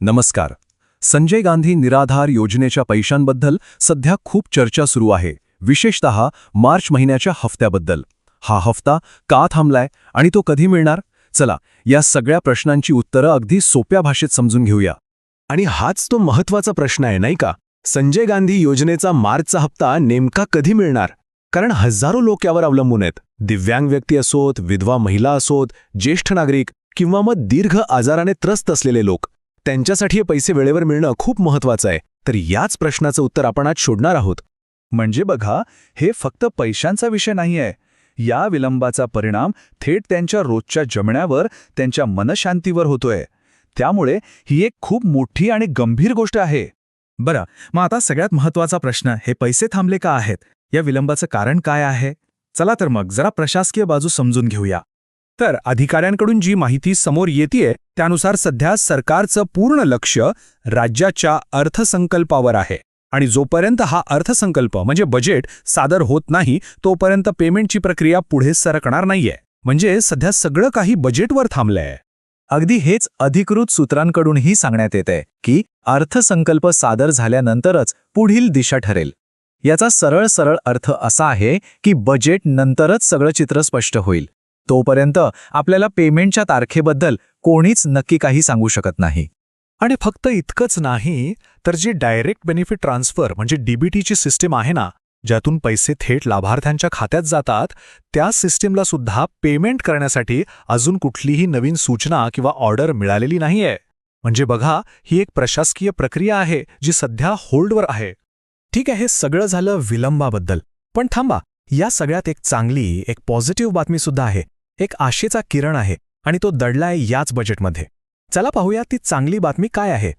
नमस्कार. संजय गांधी निराधार योजनेच्या पैशांबद्दल सध्या खूप चर्चा सुरू आहे, विशेषतः मार्च महिन्याच्या हफ्त्याबद्दल. हा हफ्ता का थांबलाय आणि तो कधी मिळणार? चला, या सगळ्या प्रश्नांची उत्तरं अगदी सोप्या भाषेत समजून घेऊया. आणि हाच तो महत्त्वाचा प्रश्न आहे, नाही का? संजय गांधी योजनेचा मार्चचा हप्ता नेमका कधी मिळणार? कारण हजारो लोक यावर अवलंबून आहेत. दिव्यांग व्यक्ती असोत, विधवा महिला असोत, ज्येष्ठ नागरिक किंवा मग दीर्घ आजाराने त्रस्त असलेले लोक, त्यांच्यासाठी हे पैसे वेळेवर मिळणं खूप महत्त्वाचं आहे. तर याच प्रश्नाचं उत्तर आपण आज शोधणार आहोत. म्हणजे बघा, हे फक्त पैशांचा विषय नाहीये. या विलंबाचा परिणाम थेट त्यांच्या रोजच्या जगण्यावर, त्यांच्या मनशांतीवर होतोय. त्यामुळे ही एक खूप मोठी आणि गंभीर गोष्ट आहे. बरं, मग आता सगळ्यात महत्त्वाचा प्रश्न, हे पैसे थांबले का आहेत? या विलंबाचं कारण काय आहे? चला तर मग जरा प्रशासकीय बाजू समजून घेऊया. तर अधिकाऱ्यांकडून जी माहिती समोर येतेय त्यानुसार सध्या सरकारचं पूर्ण लक्ष राज्याच्या अर्थसंकल्पावर आहे. आणि जोपर्यंत हा अर्थसंकल्प म्हणजे बजेट सादर होत नाही तोपर्यंत पेमेंटची प्रक्रिया पुढे सरकणार नाहीये. म्हणजे सध्या सगळं काही बजेटवर थांबलंय. अगदी हेच अधिकृत सूत्रांकडूनही सांगण्यात येतंय की अर्थसंकल्प सादर झाल्यानंतरच पुढील दिशा ठरेल. याचा सरळ अर्थ असा आहे की बजेट नंतरच सगळं चित्र स्पष्ट होईल. तोपर्यंत आपल्याला पेमेंटच्या तारखेबद्दल कोणीच नक्की काही सांगू शकत नाही. आणि फक्त इतकंच नाही, तर जी डायरेक्ट बेनिफिट ट्रान्सफर म्हणजे डीबीटीची सिस्टीम आहे ना, ज्यातून पैसे थेट लाभार्थ्यांच्या खात्यात जातात, त्या सिस्टीमला सुद्धा पेमेंट करण्यासाठी अजून कुठलीही नवीन सूचना किंवा ऑर्डर मिळालेली नाहीये. म्हणजे बघा, ही एक प्रशासकीय प्रक्रिया आहे जी सध्या होल्डवर आहे. ठीक आहे, हे सगळं झालं विलंबाबद्दल. पण थांबा, या सगळ्यात एक चांगली, एक पॉझिटिव्ह बातमी सुद्धा आहे. एक आशेचा किरण आहे आणि तो दडलाय याच बजेटमध्ये. चला पाहूया ती चांगली बातमी काय आहे.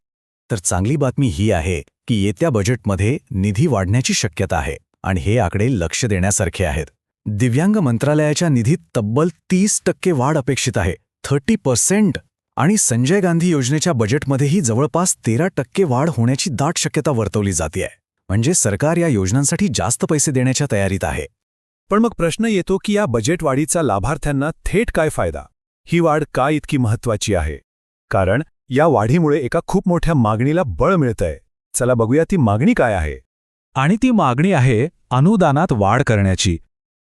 तर चांगली बातमी ही आहे की येत्या बजेटमध्ये निधी वाढण्याची शक्यता आहे आणि हे आकडे लक्ष देण्यासारखे आहेत. दिव्यांग मंत्रालयाच्या निधीत तब्बल 30% वाढ अपेक्षित आहे, 30%. आणि संजय गांधी योजनेच्या बजेटमध्येही जवळपास 13% वाढ होण्याची दाट शक्यता वर्तवली जाते. म्हणजे सरकार या योजनांसाठी जास्त पैसे देण्याच्या तयारीत आहे. पण मग प्रश्न येतो की या बजेट वाढीचा लाभार्थ्यांना थेट काय फायदा? ही वाढ का इतकी महत्त्वाची आहे? कारण या वाढीमुळे एका खूप मोठ्या मागणीला बळ मिळतंय. चला बघूया ती मागणी काय आहे. आणि ती मागणी आहे अनुदानात वाढ करण्याची.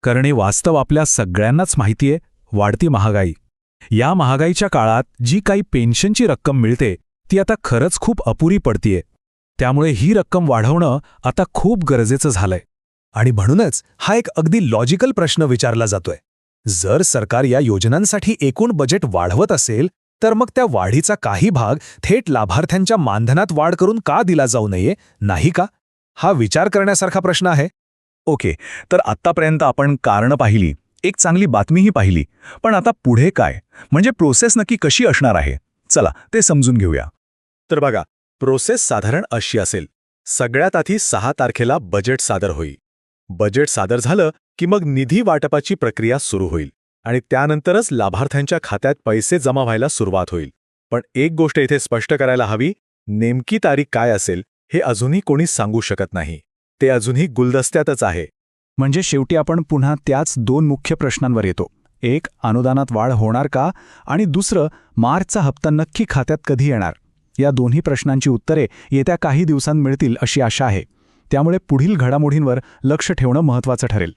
कारण हे वास्तव आपल्या सगळ्यांनाच माहितीये, वाढती महागाई. या महागाईच्या काळात जी काही पेन्शनची रक्कम मिळते ती आता खरंच खूप अपुरी पडतीये. त्यामुळे ही रक्कम वाढवणं आता खूप गरजेचं झालंय. आणि म्हणूनच हा एक अगदी लॉजिकल प्रश्न विचारला जातोय. जर सरकार या योजनांसाठी एकूण बजेट वाढवत असेल तर मग त्या वाढीचा काही भाग थेट लाभार्थ्यांच्या मानधनात वाढ करून का दिला जाऊ नये, नाही का? हा विचार करण्यासारखा प्रश्न आहे. ओके, तर आत्तापर्यंत आपण कारणं पाहिली, एक चांगली बातमीही पाहिली. पण आता पुढे काय? म्हणजे प्रोसेस नक्की कशी असणार आहे? चला ते समजून घेऊया. तर बघा, प्रोसेस साधारण अशी असेल. सगळ्यात आधी 6 तारखेला बजेट सादर होईल. बजेट सादर झालं की मग निधी वाटपाची प्रक्रिया सुरू होईल आणि त्यानंतरच लाभार्थ्यांच्या खात्यात पैसे जमा व्हायला सुरुवात होईल. पण एक गोष्ट इथे स्पष्ट करायला हवी, नेमकी तारीख काय असेल हे अजूनही कोणी सांगू शकत नाही. ते अजूनही गुलदस्त्यातच आहे. म्हणजे शेवटी आपण पुन्हा त्याच 2 मुख्य प्रश्नांवर येतो. एक, अनुदानात वाढ होणार का? आणि दुसरं, मार्चचा हप्ता नक्की खात्यात कधी येणार? या दोन्ही प्रश्नांची उत्तरे येत्या काही दिवसांत मिळतील अशी आशा आहे. त्यामुळे पुढील घडामोडींवर लक्ष ठेवणं महत्त्वाचं ठरेल.